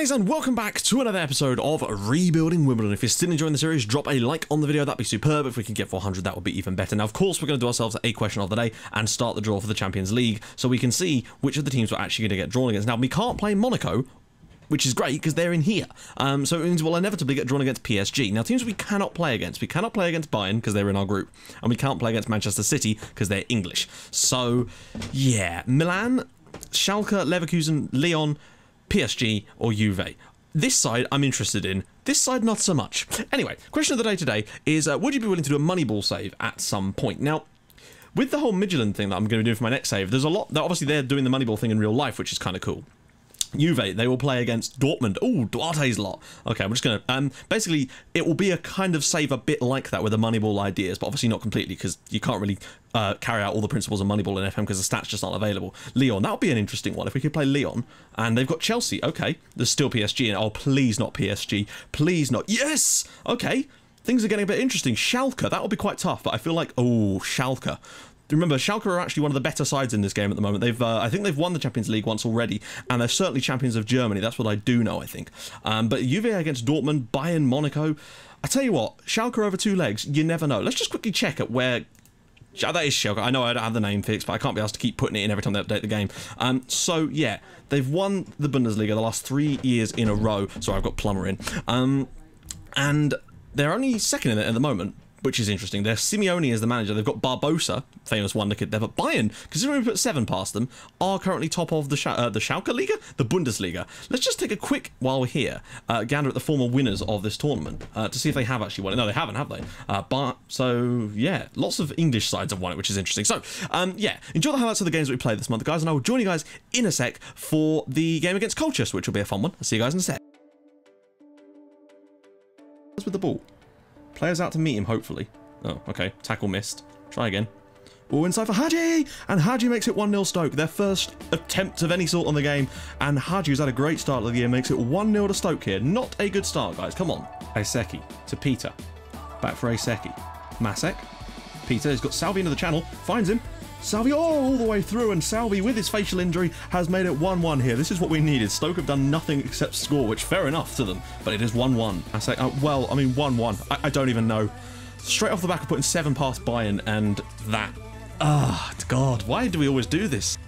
guys, and welcome back to another episode of Rebuilding Wimbledon. If you're still enjoying the series, drop a like on the video, that'd be superb. If we can get 400, that would be even better. Now, of course, we're going to do ourselves a question of the day and start the draw for the Champions League, so we can see which of the teams we're actually going to get drawn against. Now, we can't play Monaco, which is great because they're in here. So it means we'll inevitably get drawn against PSG. Now, teams we cannot play against Bayern because they're in our group, and we can't play against Manchester City because they're English. So, yeah, Milan, Schalke, Leverkusen, Lyon, PSG or Juve. This side I'm interested in, this side not so much. Anyway, question of the day today is, would you be willing to do a Moneyball save at some point? Now, with the whole Midtjylland thing that I'm going to do for my next save, there's a lot, obviously they're doing the Moneyball thing in real life, which is kind of cool. Juve, they will play against Dortmund. Oh, Duarte's lot. Okay, I'm just going to... basically, it will be a kind of save a bit like that with the Moneyball ideas, but obviously not completely, because you can't really carry out all the principles of Moneyball in FM because the stats just aren't available. Lyon, that would be an interesting one if we could play Lyon. And they've got Chelsea. Okay, there's still PSG in it. Oh, please not PSG. Please not. Yes! Okay, things are getting a bit interesting. Schalke, that would be quite tough, but I feel like... Oh, Schalke. Remember, Schalke are actually one of the better sides in this game at the moment. They've, I think they've won the Champions League once already, and they're certainly champions of Germany. That's what I do know, I think. But Juve against Dortmund, Bayern, Monaco. I tell you what, Schalke over two legs, you never know. Let's just quickly check at where... That is Schalke. I know I don't have the name fixed, but I can't be asked to keep putting it in every time they update the game. So, yeah, they've won the Bundesliga the last 3 years in a row. Sorry, I've got Plumber in. And they're only second in it at the moment, which is interesting. They're Simeone as the manager. They've got Barbosa, famous wonder kid there, but Bayern, considering we put 7 past them, are currently top of the Schalke Liga? The Bundesliga. Let's just take a quick, while we're here, gander at the former winners of this tournament to see if they have actually won it. No, they haven't, have they? So, yeah, lots of English sides have won it, which is interesting. So, yeah, enjoy the highlights of the games that we played this month, guys, and I will join you guys in a sec for the game against Colchester, which will be a fun one. I'll see you guys in a sec. With the ball. Players out to meet him, hopefully. Oh, okay. Tackle missed. Try again. Oh, inside for Hadji! And Hadji makes it 1-0 Stoke. Their first attempt of any sort on the game. And Hadji, who's had a great start of the year, makes it 1-0 to Stoke here. Not a good start, guys. Come on. Aiseki to Peter. Back for Aiseki. Masek. Peter has got Salvi into the channel. Finds him. Salvi all the way through, and Salvi, with his facial injury, has made it 1-1 here. This is what we needed. Stoke have done nothing except score, which fair enough to them, but it is 1-1. I say, well, I mean 1-1. I don't even know. Straight off the back of putting 7 past Bayern, and that. God, why do we always do this?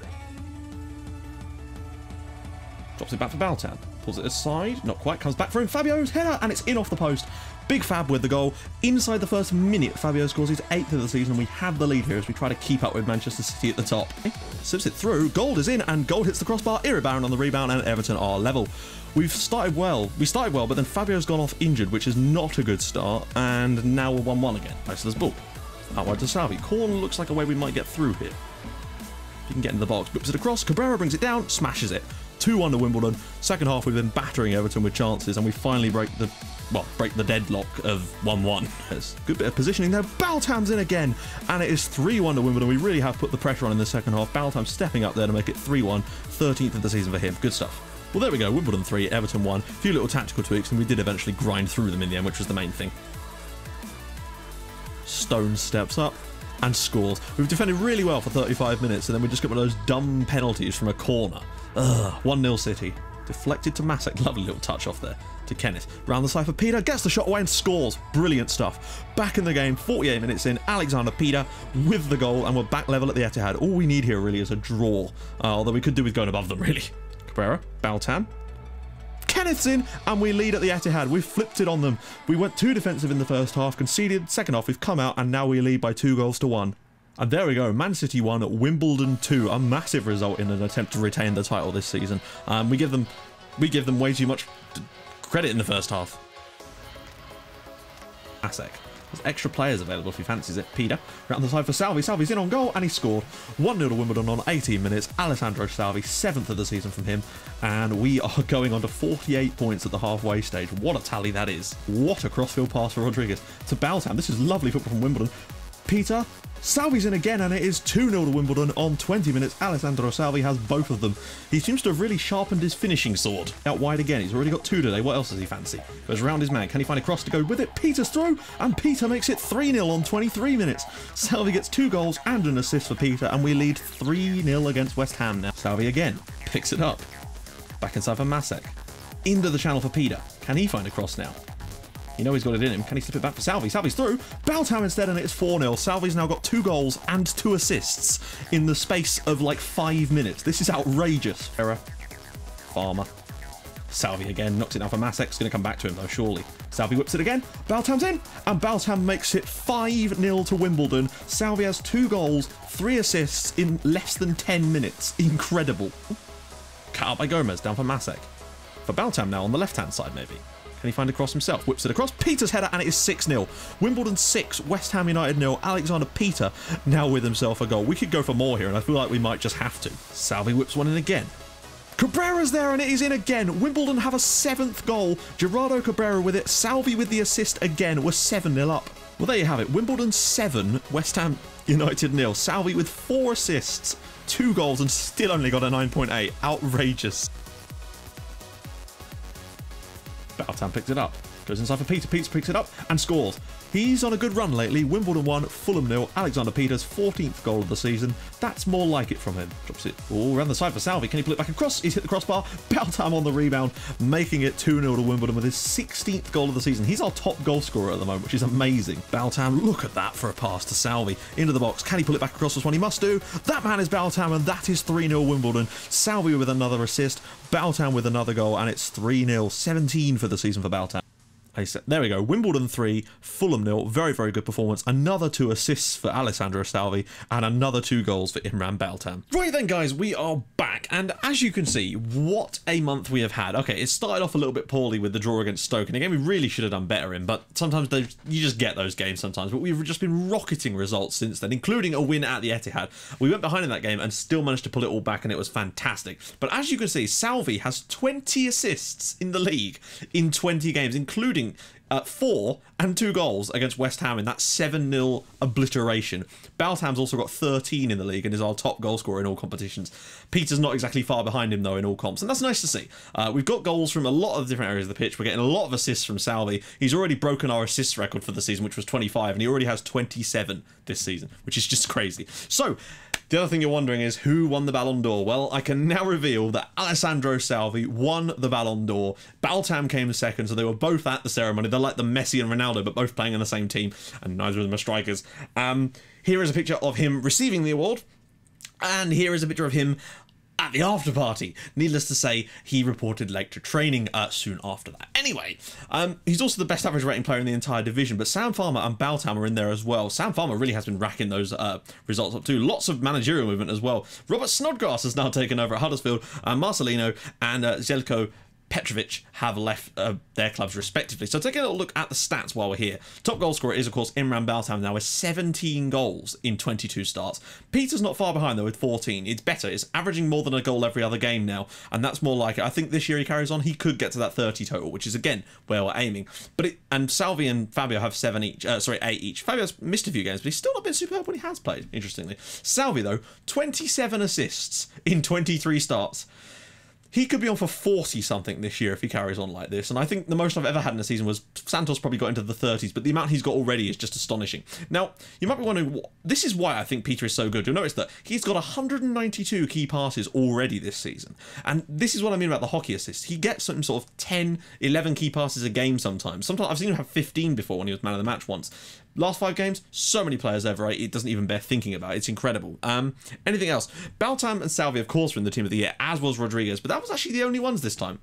Drops it back for Baltan. Pulls it aside, not quite, comes back for him. Fabio's header, and it's in off the post. Big Fab with the goal. Inside the first minute, Fabio scores his 8th of the season. We have the lead here as we try to keep up with Manchester City at the top. Sips it through, Gold is in, and Gold hits the crossbar. Iribarren on the rebound, and Everton are level. We've started well. We started well, but then Fabio's gone off injured, which is not a good start, and now we're 1-1 again. Iceland's ball. Out wide to Salvi. Corner looks like a way we might get through here. If you can get into the box, whips it across. Cabrera brings it down, smashes it. 2-1 to Wimbledon. Second half, we've been battering Everton with chances, and we finally break the deadlock of 1-1. There's a good bit of positioning there. Baltam's in again, and it is 3-1 to Wimbledon. We really have put the pressure on in the second half. Baltam stepping up there to make it 3-1. 13th of the season for him. Good stuff. Well, there we go. Wimbledon 3, Everton 1. A few little tactical tweaks, and we did eventually grind through them in the end, which was the main thing. Stone steps up and scores. We've defended really well for 35 minutes, and then we just got one of those dumb penalties from a corner. 1-0 City. Deflected to Masek. Lovely little touch off there to Kenneth. Round the side for Peter. Gets the shot away and scores. Brilliant stuff. Back in the game. 48 minutes in. Alexander Peter with the goal. And we're back level at the Etihad. All we need here really is a draw. Although we could do with going above them, really. Cabrera. Baltam. Kenneth's in. And we lead at the Etihad. We've flipped it on them. We went too defensive in the first half. Conceded. Second half, we've come out. And now we lead by 2-1. And there we go, Man City 1, Wimbledon 2, a massive result in an attempt to retain the title this season. We give them way too much credit in the first half. Masek. There's extra players available if he fancies it. Peter, round the side for Salvi. Salvi's in on goal, and he scored. 1-0 to Wimbledon on 18 minutes. Alessandro Salvi, 7th of the season from him. And we are going on to 48 points at the halfway stage. What a tally that is. What a crossfield pass for Rodriguez. To Baltam. This is lovely football from Wimbledon. Peter. Salvi's in again, and it is 2-0 to Wimbledon on 20 minutes. Alessandro Salvi has both of them. He seems to have really sharpened his finishing sword. Out wide again. He's already got 2 today. What else does he fancy? Goes round his man. Can he find a cross to go with it? Peter's through, and Peter makes it 3-0 on 23 minutes. Salvi gets 2 goals and an assist for Peter, and we lead 3-0 against West Ham now. Salvi again picks it up. Back inside for Masek. into the channel for Peter. Can he find a cross now? You know he's got it in him. Can he slip it back for Salvi? Salvi's through. Baltam instead, and it's 4-0. Salvi's now got 2 goals and 2 assists in the space of like 5 minutes. This is outrageous. Error. Farmer. Salvi again. Knocks it down for Masek's going to come back to him, though, surely. Salvi whips it again. Baltam's in. And Baltam makes it 5-0 to Wimbledon. Salvi has 2 goals, 3 assists in less than 10 minutes. Incredible. Cut out by Gomez. Down for Masek. For Baltam now on the left-hand side, maybe. Can he find a cross himself? Whips it across. Peter's header, and it is 6-0. Wimbledon 6, West Ham United 0. Alexander Peter now with himself a goal. We could go for more here, and I feel like we might just have to. Salvi whips one in again. Cabrera's there, and it is in again. Wimbledon have a 7th goal. Gerardo Cabrera with it. Salvi with the assist again. We're 7-0 up. Well, there you have it. Wimbledon 7, West Ham United 0. Salvi with 4 assists, 2 goals, and still only got a 9.8. Outrageous. Baltam picks it up. Goes inside for Peter. Peter picks it up and scores. He's on a good run lately. Wimbledon 1, Fulham 0. Alexander Peters, 14th goal of the season. That's more like it from him. Drops it all around the side for Salvi. Can he pull it back across? He's hit the crossbar. Baltam on the rebound, making it 2-0 to Wimbledon with his 16th goal of the season. He's our top goal scorer at the moment, which is amazing. Baltam, look at that for a pass to Salvi. Into the box. Can he pull it back across this one? He must do. That man is Baltam, and that is 3-0 Wimbledon. Salvi with another assist. Baltam with another goal, and it's 3-0. 17 for the season for Baltam. There we go. Wimbledon 3, Fulham 0. Very, very good performance. Another 2 assists for Alessandro Salvi and another 2 goals for Imran Baltam. Right then, guys, we are back. And as you can see, what a month we have had. Okay, it started off a little bit poorly with the draw against Stoke. And again, we really should have done better in. But sometimes you just get those games sometimes. But we've just been rocketing results since then, including a win at the Etihad. We went behind in that game and still managed to pull it all back, and it was fantastic. But as you can see, Salvi has 20 assists in the league in 20 games, including 4 and 2 goals against West Ham in that 7-0 obliteration. Baltam's also got 13 in the league and is our top goal scorer in all competitions. Peter's not exactly far behind him, though, in all comps, and that's nice to see. We've got goals from a lot of different areas of the pitch. We're getting a lot of assists from Salvi. He's already broken our assists record for the season, which was 25, and he already has 27 this season, which is just crazy. So, the other thing you're wondering is who won the Ballon d'Or? Well, I can now reveal that Alessandro Salvi won the Ballon d'Or. Baltam came second, so they were both at the ceremony. They're like the Messi and Ronaldo, but both playing in the same team, and neither of them are strikers. Here is a picture of him receiving the award, and here is a picture of him at the after party. Needless to say, he reported late to training soon after that. Anyway, he's also the best average rating player in the entire division, but Sam Farmer and Baltam are in there as well. Sam Farmer really has been racking those results up too. Lots of managerial movement as well. Robert Snodgrass has now taken over at Huddersfield, and Marcelino and Zeljko Petrovic have left their clubs respectively. So taking a little look at the stats while we're here. Top goal scorer is, of course, Imran Baltam now with 17 goals in 22 starts. Peter's not far behind, though, with 14. It's better. It's averaging more than a goal every other game now, and that's more like it. I think this year he carries on, he could get to that 30 total, which is, again, where we're aiming. And Salvi and Fabio have 8 each. Fabio's missed a few games, but he's still not been superb when he has played, interestingly. Salvi, though, 27 assists in 23 starts. He could be on for 40-something this year if he carries on like this, and I think the most I've ever had in a season was Santos probably got into the 30s, but the amount he's got already is just astonishing. Now, you might be wondering, this is why I think Peter is so good. You'll notice that he's got 192 key passes already this season, and this is what I mean about the hockey assists. He gets some sort of 10, 11 key passes a game sometimes. Sometimes I've seen him have 15 before when he was man of the match once. Last 5 games, so many players over 8, it doesn't even bear thinking about. It's incredible. Anything else? Baltam and Salvi, of course, were in the team of the year, as was Rodriguez, but that was actually the only ones this time.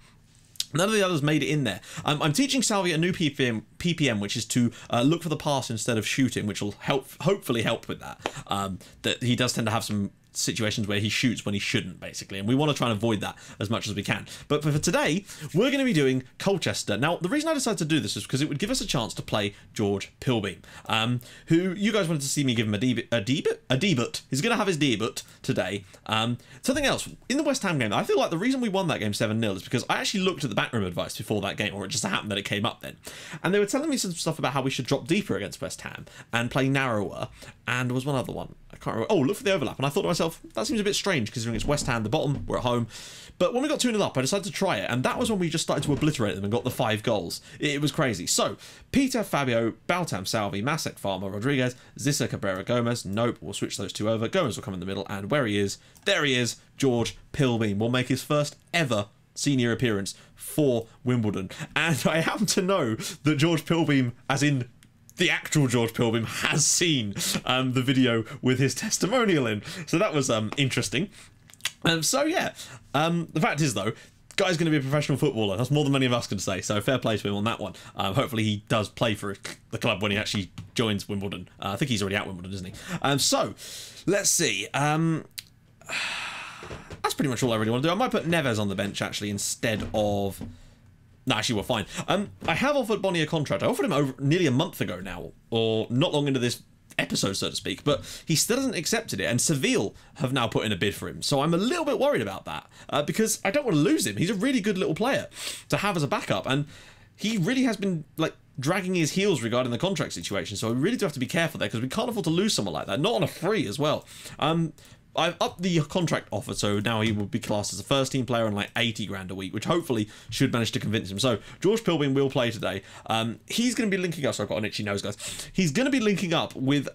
None of the others made it in there. I'm teaching Salvi a new PPM, which is to look for the pass instead of shooting, which will hopefully help with that. That he does tend to have some situations where he shoots when he shouldn't, basically, and we want to try and avoid that as much as we can. But for today, we're going to be doing Colchester. Now, the reason I decided to do this is because it would give us a chance to play George Pilbeam, who you guys wanted to see me give him a debut. He's going to have his debut today. Something else, in the West Ham game, I feel like the reason we won that game 7-0 is because I actually looked at the backroom advice before that game, or it just happened that it came up then, and they were telling me some stuff about how we should drop deeper against West Ham and play narrower, and there was one other one. I can't remember. Oh, look for the overlap. And I thought to myself, that seems a bit strange considering it's West Ham, the bottom, we're at home. But when we got 2-0 up, I decided to try it. And that was when we just started to obliterate them and got the 5 goals. It was crazy. So, Peter, Fabio, Baltam, Salvi, Masek, Farmer, Rodriguez, Zissa, Cabrera, Gomez. Nope, we'll switch those 2 over. Gomez will come in the middle. And where he is, there he is, George Pilbeam will make his first ever senior appearance for Wimbledon. And I happen to know that George Pilbeam, as in the actual George Pilbeam, has seen the video with his testimonial in. So that was interesting. So yeah, the fact is though, guy's going to be a professional footballer. That's more than many of us can say, so fair play to him on that one. Hopefully he does play for the club when he actually joins Wimbledon. I think he's already at Wimbledon, isn't he? So let's see. That's pretty much all I really want to do. I might put Neves on the bench actually instead of... No, actually we're fine. I have offered Bonnie a contract. I offered him over nearly a month ago now, or not long into this episode, so to speak, but he still hasn't accepted it, and Seville have now put in a bid for him, so I'm a little bit worried about that, because I don't want to lose him. He's a really good little player to have as a backup, and he really has been like dragging his heels regarding the contract situation, so we really do have to be careful there, because we can't afford to lose someone like that, not on a free as well. I've upped the contract offer, so now he will be classed as a first team player on like 80 grand a week, which hopefully should manage to convince him. So George Pilbeam will play today. He's going to be linking up, so I've got an itchy nose, guys. He's going to be linking up with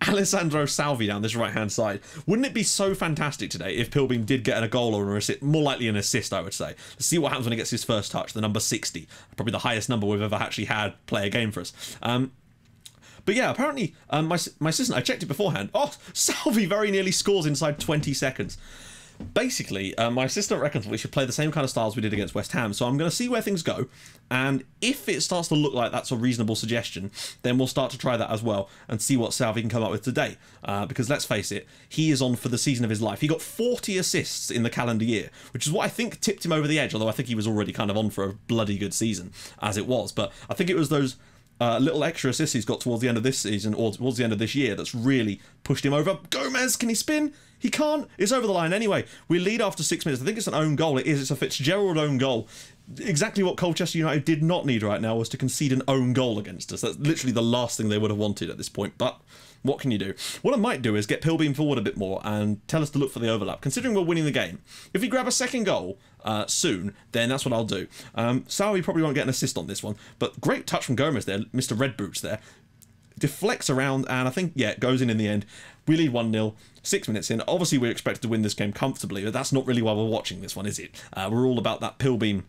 Alessandro Salvi down this right hand side. Wouldn't it be so fantastic today if Pilbeam did get a goal or an assist? More likely an assist, I would say. Let's see what happens when he gets his first touch, the number 60. Probably the highest number we've ever actually had play a game for us. But yeah, apparently, my assistant, I checked it beforehand. Oh, Salvi very nearly scores inside 20 seconds. Basically, my assistant reckons we should play the same kind of styles we did against West Ham. So I'm going to see where things go. And if it starts to look like that's a reasonable suggestion, then we'll start to try that as well and see what Salvi can come up with today. Because let's face it, he is on for the season of his life. He got 40 assists in the calendar year, which is what I think tipped him over the edge. Although I think he was already kind of on for a bloody good season as it was. But I think it was those... little extra assists he's got towards the end of this season or towards the end of this year that's really pushed him over. Gomez, can he spin? He can't. It's over the line anyway. We lead after 6 minutes. I think it's an own goal. It is. It's a Fitzgerald own goal. Exactly what Colchester United did not need right now was to concede an own goal against us. That's literally the last thing they would have wanted at this point. But what can you do? What I might do is get Pilbeam forward a bit more and tell us to look for the overlap. Considering we're winning the game, if we grab a second goal soon, then that's what I'll do. Salvi probably won't get an assist on this one, but great touch from Gomez there, Mr. Red Boots there. Deflects around, and I think, yeah, it goes in the end. We lead 1-0, 6 minutes in. Obviously, we're expected to win this game comfortably, but that's not really why we're watching this one, is it? We're all about that Pilbeam.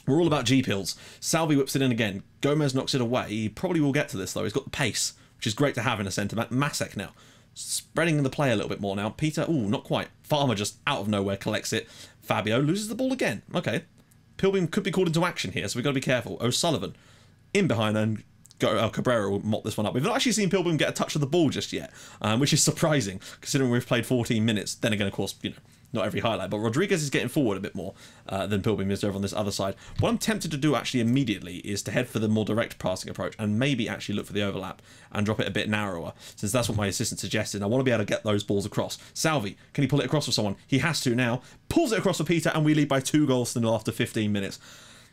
We're all about G-Pills. Salvi whips it in again. Gomez knocks it away. He probably will get to this, though. He's got the pace, which is great to have in a centre. Masek now. Spreading the play a little bit more now. Peter, ooh, not quite. Farmer just out of nowhere collects it. Fabio loses the ball again. Okay. Pilbeam could be called into action here, so we've got to be careful. O'Sullivan in behind and Cabrera will mop this one up. We've not actually seen Pilbeam get a touch of the ball just yet, which is surprising considering we've played 14 minutes. Then again, of course, you know, not every highlight, but Rodriguez is getting forward a bit more than Pilbeam is over on this other side. What I'm tempted to do actually immediately is to head for the more direct passing approach and maybe actually look for the overlap and drop it a bit narrower, since that's what my assistant suggested. I want to be able to get those balls across. Salvi, can he pull it across for someone? He has to now. Pulls it across for Peter, and we lead by 2 goals to 0 after 15 minutes.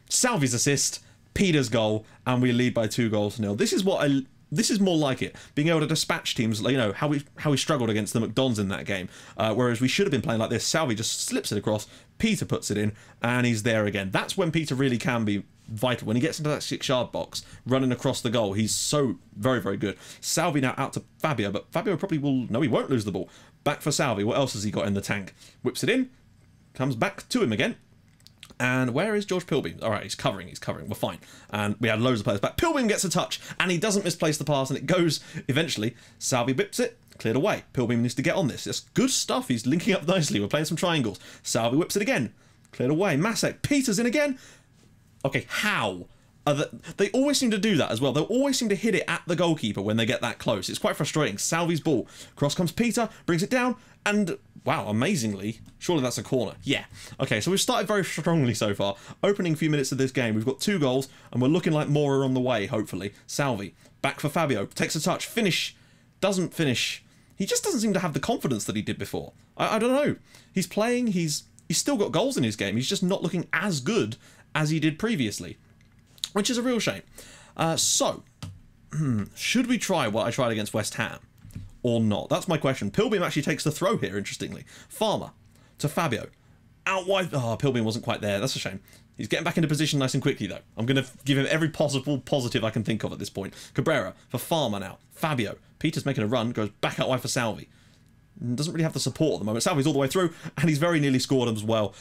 Salvi's assist, Peter's goal, and we lead by 2 goals to 0. This is more like it, being able to dispatch teams, you know, how we struggled against the McDons in that game, whereas we should have been playing like this. Salvi just slips it across, Peter puts it in, and he's there again. That's when Peter really can be vital. When he gets into that 6-yard box, running across the goal, he's so very, very good. Salvi now out to Fabio, but Fabio probably will... No, he won't lose the ball. Back for Salvi. What else has he got in the tank? Whips it in, comes back to him again. And where is George Pilbeam? All right, he's covering, we're fine. And we had loads of players back. Pilbeam gets a touch, and he doesn't misplace the pass, and it goes eventually. Salvi whips it, cleared away. Pilbeam needs to get on this. It's good stuff. He's linking up nicely. We're playing some triangles. Salvi whips it again, cleared away. Masek, Peter's in again. Okay, how? They always seem to do that as well. They always seem to hit it at the goalkeeper when they get that close. It's quite frustrating. Salvi's ball. Cross comes Peter, brings it down, and wow, amazingly, surely that's a corner. Yeah. Okay, so we've started very strongly so far. Opening few minutes of this game, we've got 2 goals, and we're looking like more are on the way, hopefully. Salvi, back for Fabio, takes a touch, finish, doesn't finish. He just doesn't seem to have the confidence that he did before. I don't know. He's playing, he's still got goals in his game. He's just not looking as good as he did previously, which is a real shame. Should we try what I tried against West Ham or not? That's my question. Pilbeam actually takes the throw here, interestingly. Farmer to Fabio. Out wide. Oh, Pilbeam wasn't quite there. That's a shame. He's getting back into position nice and quickly, though. I'm going to give him every possible positive I can think of at this point. Cabrera for Farmer now. Fabio. Peter's making a run. Goes back out wide for Salvi. Doesn't really have the support at the moment. Salvi's all the way through, and he's very nearly scored as well.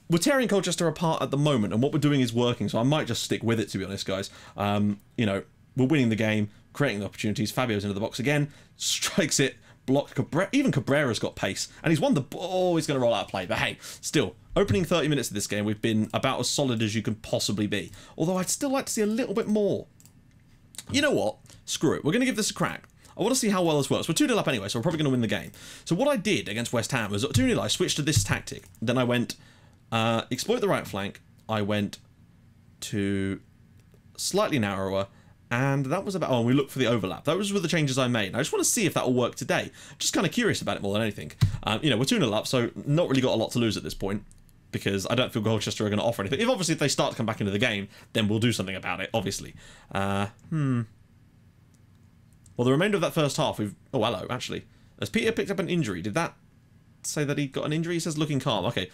we're tearing Colchester apart at the moment, and what we're doing is working, so I might just stick with it, to be honest, guys. You know, we're winning the game, creating the opportunities. Fabio's into the box again, strikes it, blocked. Even Cabrera's got pace, and he's won the ball. He's going to roll out a play, but hey, still, opening 30 minutes of this game, we've been about as solid as you can possibly be. Although I'd still like to see a little bit more. You know what? Screw it. We're going to give this a crack. I want to see how well this works. We're 2-0 up anyway, so we're probably going to win the game. So what I did against West Ham was, at 2-0, I switched to this tactic. Then I went, exploit the right flank. I went to slightly narrower, and that was about... Oh, and we looked for the overlap. Those were the changes I made. I just want to see if that will work today. Just kind of curious about it more than anything. You know, we're 2-0 up, so not really got a lot to lose at this point, because I don't feel Colchester are going to offer anything. If they start to come back into the game, then we'll do something about it, obviously. Well, the remainder of that first half, we've... Oh, hello, actually. Has Peter picked up an injury? Did that say that he got an injury? He says looking calm. Okay.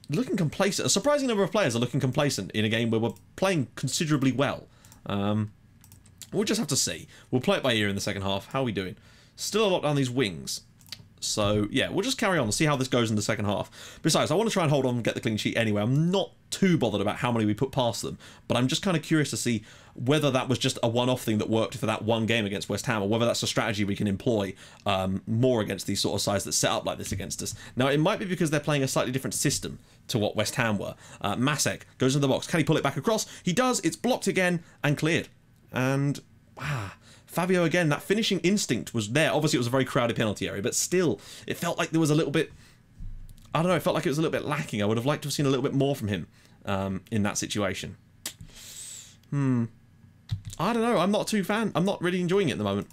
Looking complacent. A surprising number of players are looking complacent in a game where we're playing considerably well. We'll just have to see. We'll play it by ear in the second half. How are we doing? Still a lot down these wings. So, yeah, we'll just carry on and see how this goes in the second half. Besides, I want to try and hold on and get the clean sheet anyway. I'm not too bothered about how many we put past them, but I'm just kind of curious to see whether that was just a one-off thing that worked for that one game against West Ham, or whether that's a strategy we can employ more against these sort of sides that set up like this against us. Now, it might be because they're playing a slightly different system to what West Ham were. Masek goes into the box. Can he pull it back across? He does. It's blocked again and cleared. And, Fabio again, that finishing instinct was there. Obviously, it was a very crowded penalty area, but still, it felt like there was a little bit... I don't know, it felt like it was a little bit lacking. I would have liked to have seen a little bit more from him in that situation. I don't know, I'm not too fan. I'm not really enjoying it at the moment.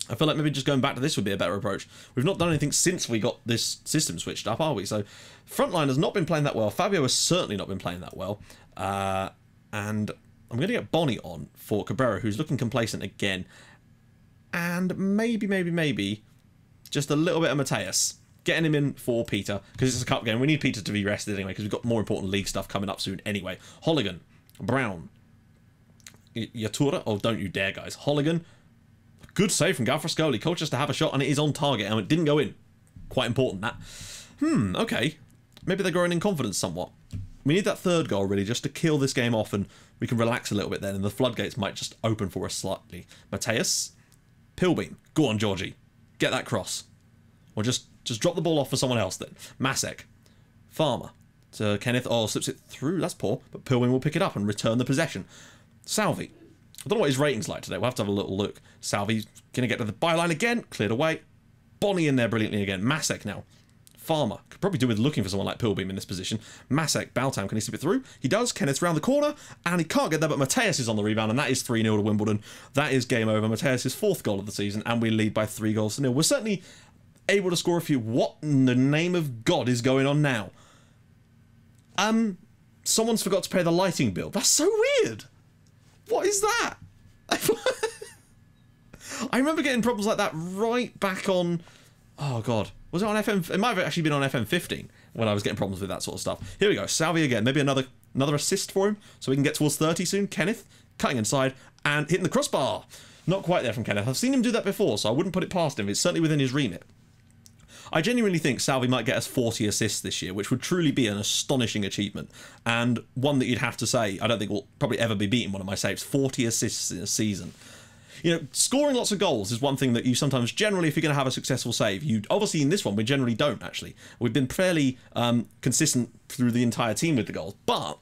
I feel like maybe just going back to this would be a better approach. We've not done anything since we got this system switched up, are we? So, frontline has not been playing that well. Fabio has certainly not been playing that well. And I'm going to get Bonnie on for Cabrera, who's looking complacent again. And maybe, just a little bit of Mateus. Getting him in for Peter, because it's a cup game. We need Peter to be rested anyway, because we've got more important league stuff coming up soon anyway. Holligan, Brown, Yatura. Oh, don't you dare, guys. Holligan. Good save from Gafrascoli. Colchester have a shot, and it is on target, and it didn't go in. Quite important, that. Okay. Maybe they're growing in confidence somewhat. We need that third goal, really, just to kill this game off, and we can relax a little bit then, and the floodgates might just open for us slightly. Mateus. Pilbeam. Go on, Georgie. Get that cross. Or just drop the ball off for someone else then. Masek. Farmer. To Kenneth. Oh, slips it through. That's poor. But Pilbeam will pick it up and return the possession. Salvi. I don't know what his rating's like today. We'll have to have a little look. Salvi's going to get to the byline again. Cleared away. Bonnie in there brilliantly again. Masek now. Farmer. Could probably do with looking for someone like Pilbeam in this position. Masek. Baltam. Can he slip it through? He does. Kenneth's round the corner. And he can't get there, but Mateus is on the rebound. And that is 3-0 to Wimbledon. That is game over. Mateus' 4th goal of the season. And we lead by 3-0. We're certainly able to score a few. What in the name of God is going on now? Someone's forgot to pay the lighting bill. That's so weird. What is that? I remember getting problems like that right back on... Oh, God. Was it on FM? It might have actually been on FM 15 when I was getting problems with that sort of stuff. Here we go. Salvi again. Maybe another assist for him so we can get towards 30 soon. Kenneth cutting inside and hitting the crossbar. Not quite there from Kenneth. I've seen him do that before, so I wouldn't put it past him. It's certainly within his remit. I genuinely think Salvi might get us 40 assists this year, which would truly be an astonishing achievement, and one that you'd have to say I don't think will probably ever be beaten. One of my saves, 40 assists in a season. You know, scoring lots of goals is one thing that you sometimes, generally, if you're going to have a successful save, you obviously in this one we generally don't actually. We've been fairly consistent through the entire team with the goals, but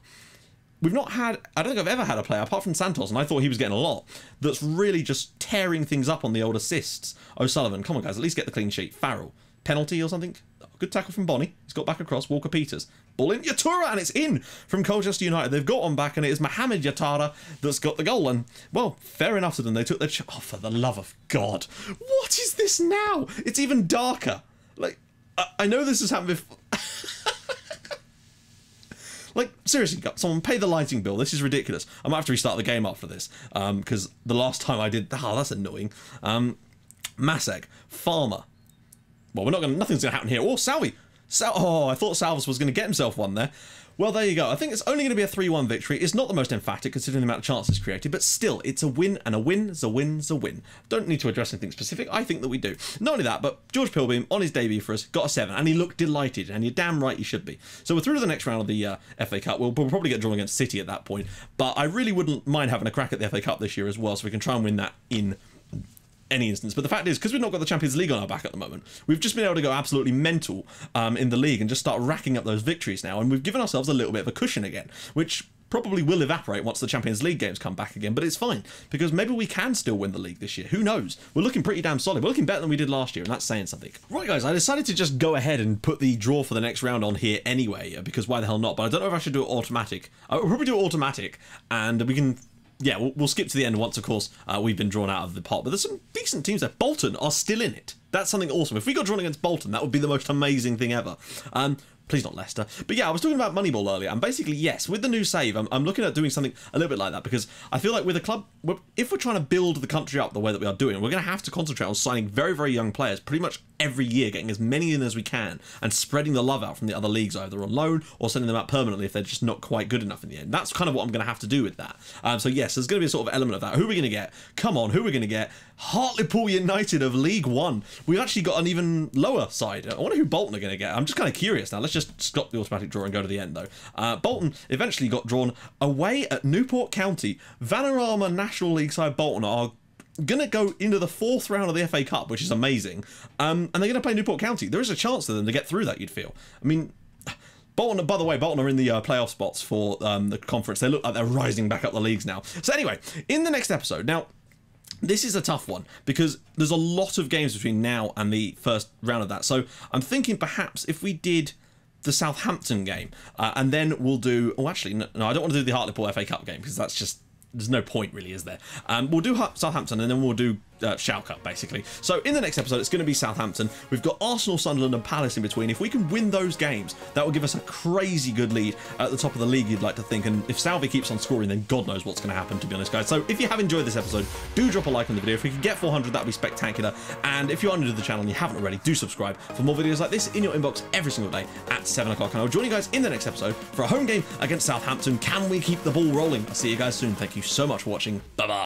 we've not had, I don't think I've ever had a player, apart from Santos, and I thought he was getting a lot, that's really just tearing things up on the old assists. O'Sullivan, come on guys, at least get the clean sheet. Farrell. Penalty or something. Good tackle from Bonnie. He's got back across. Walker Peters. Ball in. Yatura, and it's in from Colchester United. They've got on back, and it is Mohamed Yatara that's got the goal. And, well, fair enough to them. They took their... Oh, for the love of God. What is this now? It's even darker. Like, I know this has happened before. Like, seriously, someone pay the lighting bill. This is ridiculous. I might have to restart the game after this, because the last time I did... Oh, that's annoying. Masek. Farmer. Well, nothing's going to happen here. Oh, Salvi. Oh, I thought Salvas was going to get himself one there. Well, there you go. I think it's only going to be a 3-1 victory. It's not the most emphatic considering the amount of chances created, but still, it's a win, and a win is a win is a win. Don't need to address anything specific. I think that we do. Not only that, but George Pilbeam, on his debut for us, got a 7, and he looked delighted, and you're damn right he should be. So we're through to the next round of the FA Cup. We'll probably get drawn against City at that point, but I really wouldn't mind having a crack at the FA Cup this year as well, so we can try and win that in any instance. But the fact is, because we've not got the Champions League on our back at the moment, we've just been able to go absolutely mental in the league and just start racking up those victories now, and we've given ourselves a little bit of a cushion again, which probably will evaporate once the Champions League games come back again, but it's fine, because maybe we can still win the league this year. Who knows? We're looking pretty damn solid. We're looking better than we did last year, and that's saying something. Right, guys, I decided to just go ahead and put the draw for the next round on here anyway, because why the hell not? But I don't know if I should do it automatic. I'll probably do it automatic, and we can... yeah, we'll skip to the end once, of course, we've been drawn out of the pot. But there's some decent teams there. Bolton are still in it. That's something awesome. If we got drawn against Bolton, that would be the most amazing thing ever. Please not Leicester. But yeah, I was talking about Moneyball earlier, and basically, yes, with the new save, I'm looking at doing something a little bit like that, because I feel like with a club, if we're trying to build the country up the way that we are doing, we're going to have to concentrate on signing very, very young players pretty much every year, getting as many in as we can, and spreading the love out from the other leagues, either on loan or sending them out permanently if they're just not quite good enough in the end. That's kind of what I'm going to have to do with that. So yes, there's going to be a sort of element of that. Who are we going to get? Come on, who are we going to get? Hartlepool United of League One. We've actually got an even lower side. I wonder who Bolton are going to get. I'm just kind of curious now. Let's just stop the automatic draw and go to the end, though. Bolton eventually got drawn away at Newport County. Vanarama National League side Bolton are going to go into the 4th round of the FA Cup, which is amazing. And they're going to play Newport County. There is a chance for them to get through that, you'd feel. I mean... Bolton, by the way, Bolton are in the playoff spots for the conference. They look like they're rising back up the leagues now. So anyway, in the next episode, now, this is a tough one because there's a lot of games between now and the first round of that. So I'm thinking perhaps if we did the Southampton game and then we'll do... oh, actually, no, I don't want to do the Hartlepool FA Cup game because that's just... there's no point really, is there? We'll do Southampton and then we'll do Schalke, basically. So in the next episode, it's going to be Southampton. We've got Arsenal, Sunderland and Palace in between. If we can win those games, that will give us a crazy good lead at the top of the league, you'd like to think. And if Salvi keeps on scoring, then God knows what's going to happen, to be honest, guys. So if you have enjoyed this episode, do drop a like on the video. If we can get 400, that would be spectacular. And if you are new to the channel and you haven't already, do subscribe for more videos like this in your inbox every single day at 7 o'clock. And I'll join you guys in the next episode for a home game against Southampton. Can we keep the ball rolling? I'll see you guys soon. Thank you so much for watching. Bye-bye.